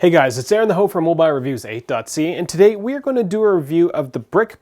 Hey guys, it's Aaron the Ho from MobileReviews8.ca, and today we are going to do a review of the Bric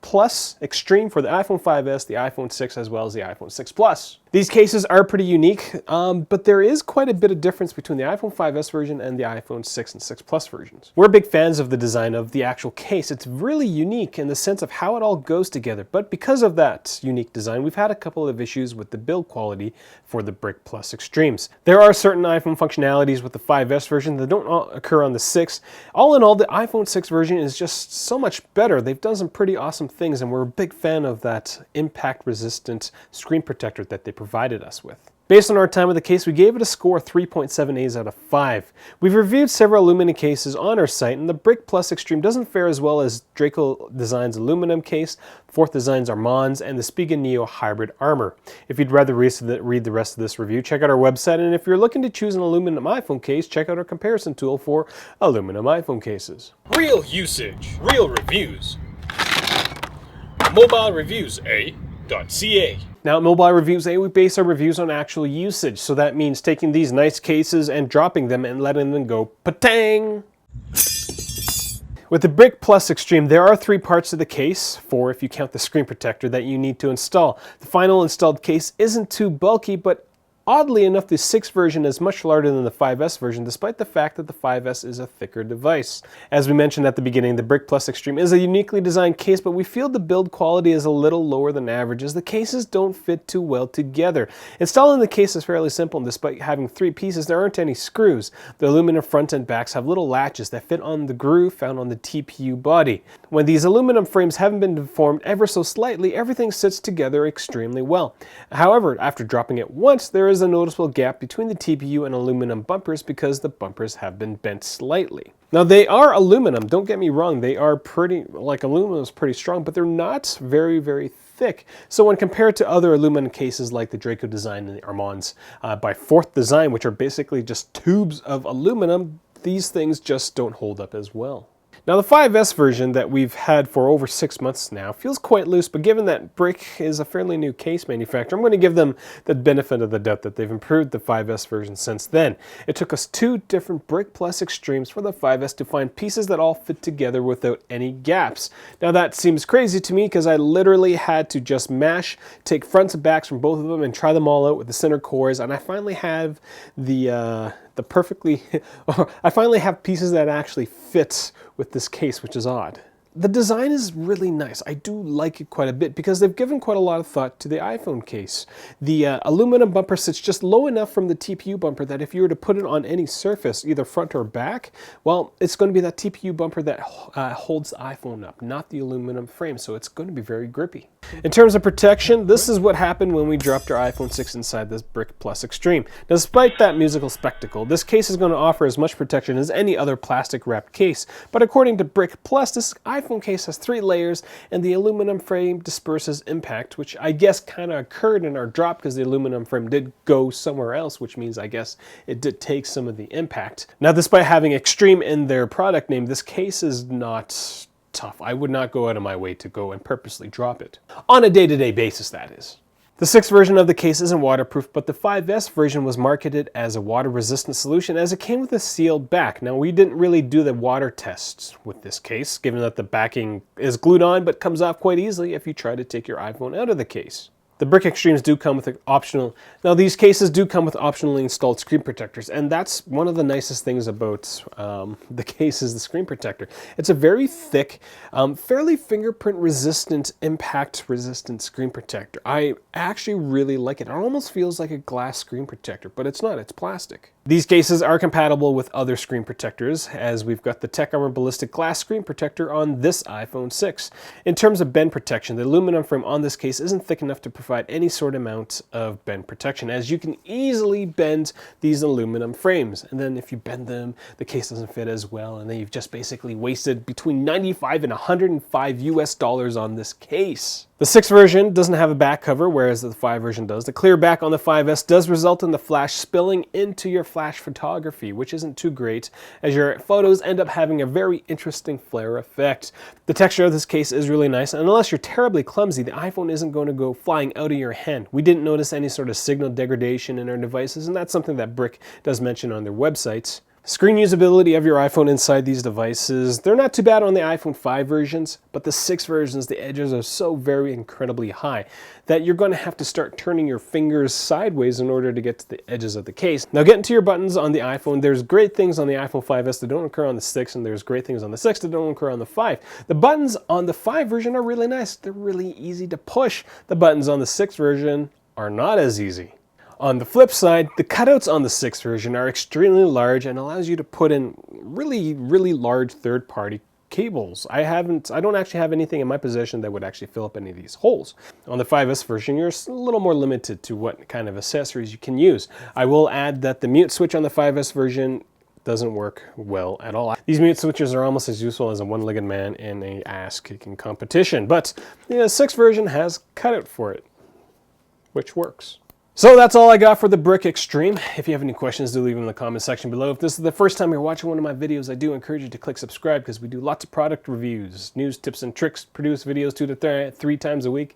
Extreme for the iPhone 5s, the iPhone 6, as well as the iPhone 6 Plus. These cases are pretty unique, but there is quite a bit of difference between the iPhone 5s version and the iPhone 6 and 6 Plus versions. We're big fans of the design of the actual case. It's really unique in the sense of how it all goes together, but because of that unique design, we've had a couple of issues with the build quality for the Bric Extremes. There are certain iPhone functionalities with the 5s version that don't occur on the 6. All in all, the iPhone 6 version is just so much better. They've done some pretty awesome things, and we're a big fan of that impact-resistant screen protector that they provided us with. Based on our time with the case, we gave it a score of 3.78 out of 5. We've reviewed several aluminum cases on our site, and the Bric Extreme doesn't fare as well as Draco Design's aluminum case, Fourth Design's Armand's, and the Spiga Neo Hybrid Armor. If you'd rather read the rest of this review, check out our website, and if you're looking to choose an aluminum iPhone case, check out our comparison tool for aluminum iPhone cases. Real usage, real reviews. MobileReviews8.ca. Now at Mobile Reviews A, we base our reviews on actual usage, so that means taking these nice cases and dropping them and letting them go patang! With the Bric Extreme, there are 3 parts to the case, 4 if you count the screen protector, that you need to install. The final installed case isn't too bulky, but oddly enough, the 6 version is much larger than the 5S version, despite the fact that the 5S is a thicker device. As we mentioned at the beginning, the Bric Extreme is a uniquely designed case, but we feel the build quality is a little lower than average, as the cases don't fit too well together. Installing the case is fairly simple, and despite having 3 pieces, there aren't any screws. The aluminum front and backs have little latches that fit on the groove found on the TPU body. When these aluminum frames haven't been deformed ever so slightly, everything sits together extremely well. However, after dropping it once, there is a noticeable gap between the TPU and aluminum bumpers because the bumpers have been bent slightly. Now they are aluminum, don't get me wrong, they are aluminum is pretty strong, but they're not very, very thick. So when compared to other aluminum cases like the Draco Design and the Armand's by Fourth Design, which are basically just tubes of aluminum, these things just don't hold up as well. Now the 5S version that we've had for over 6 months now feels quite loose, but given that Bric is a fairly new case manufacturer, I'm going to give them the benefit of the doubt that they've improved the 5S version since then. It took us 2 different Bric Extremes for the 5S to find pieces that all fit together without any gaps. Now that seems crazy to me because I literally had to just take fronts and backs from both of them and try them all out with the center cores, and I finally have I finally have pieces that actually fit with this case, which is odd. The design is really nice. I do like it quite a bit because they've given quite a lot of thought to the iPhone case. The aluminum bumper sits just low enough from the TPU bumper that if you were to put it on any surface, either front or back, well, it's going to be that TPU bumper that holds the iPhone up, not the aluminum frame, so it's going to be very grippy. In terms of protection, this is what happened when we dropped our iPhone 6 inside this Bric Extreme. Despite that musical spectacle, this case is going to offer as much protection as any other plastic wrapped case, but according to Bric, this iPhone case has 3 layers, and the aluminum frame disperses impact, which I guess kind of occurred in our drop because the aluminum frame did go somewhere else, which means I guess it did take some of the impact. Now, despite having Extreme in their product name, this case is not tough. I would not go out of my way to go and purposely drop it. On a day-to-day basis, that is. The 6th version of the case isn't waterproof, but the 5S version was marketed as a water-resistant solution as it came with a sealed back. Now, we didn't really do the water tests with this case, given that the backing is glued on but comes off quite easily if you try to take your iPhone out of the case. The Bric Extremes do come with these cases do come with optionally installed screen protectors, and that's one of the nicest things about the case is the screen protector. It's a very thick, fairly fingerprint resistant, impact resistant screen protector. I actually really like it. It almost feels like a glass screen protector, but it's not, it's plastic. These cases are compatible with other screen protectors, as we've got the Tech Armor Ballistic Glass screen protector on this iPhone 6. In terms of bend protection, the aluminum frame on this case isn't thick enough to provide any sort of amount of bend protection, as you can easily bend these aluminum frames. And then if you bend them, the case doesn't fit as well, and then you've just basically wasted between $95 and $105 US on this case. The 6 version doesn't have a back cover, whereas the 5 version does. The clear back on the 5S does result in the flash spilling into your flash photography, which isn't too great, as your photos end up having a very interesting flare effect. The texture of this case is really nice, and unless you're terribly clumsy, the iPhone isn't going to go flying out of your hand. We didn't notice any sort of signal degradation in our devices, and that's something that Bric does mention on their websites. Screen usability of your iPhone inside these devices, they're not too bad on the iPhone 5 versions, but the 6 versions, the edges are so very incredibly high that you're going to have to start turning your fingers sideways in order to get to the edges of the case. Now getting to your buttons on the iPhone, there's great things on the iPhone 5S that don't occur on the 6, and there's great things on the 6 that don't occur on the 5. The buttons on the 5 version are really nice. They're really easy to push. The buttons on the 6 version are not as easy. On the flip side, the cutouts on the 6 version are extremely large and allows you to put in really, really large third-party cables. I don't actually have anything in my possession that would actually fill up any of these holes. On the 5S version, you're a little more limited to what kind of accessories you can use. I will add that the mute switch on the 5S version doesn't work well at all. These mute switches are almost as useful as a one-legged man in a ass-kicking competition, but the 6 version has cutout for it, which works. So that's all I got for the Bric Extreme. If you have any questions, do leave them in the comment section below. If this is the first time you're watching one of my videos, I do encourage you to click subscribe because we do lots of product reviews, news, tips, and tricks, produce videos 2 to 3 times a week.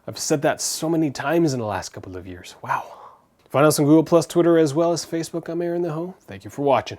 I've said that so many times in the last couple of years. Wow. Find us on Google+, Twitter, as well as Facebook. I'm Aaron the Ho. Thank you for watching.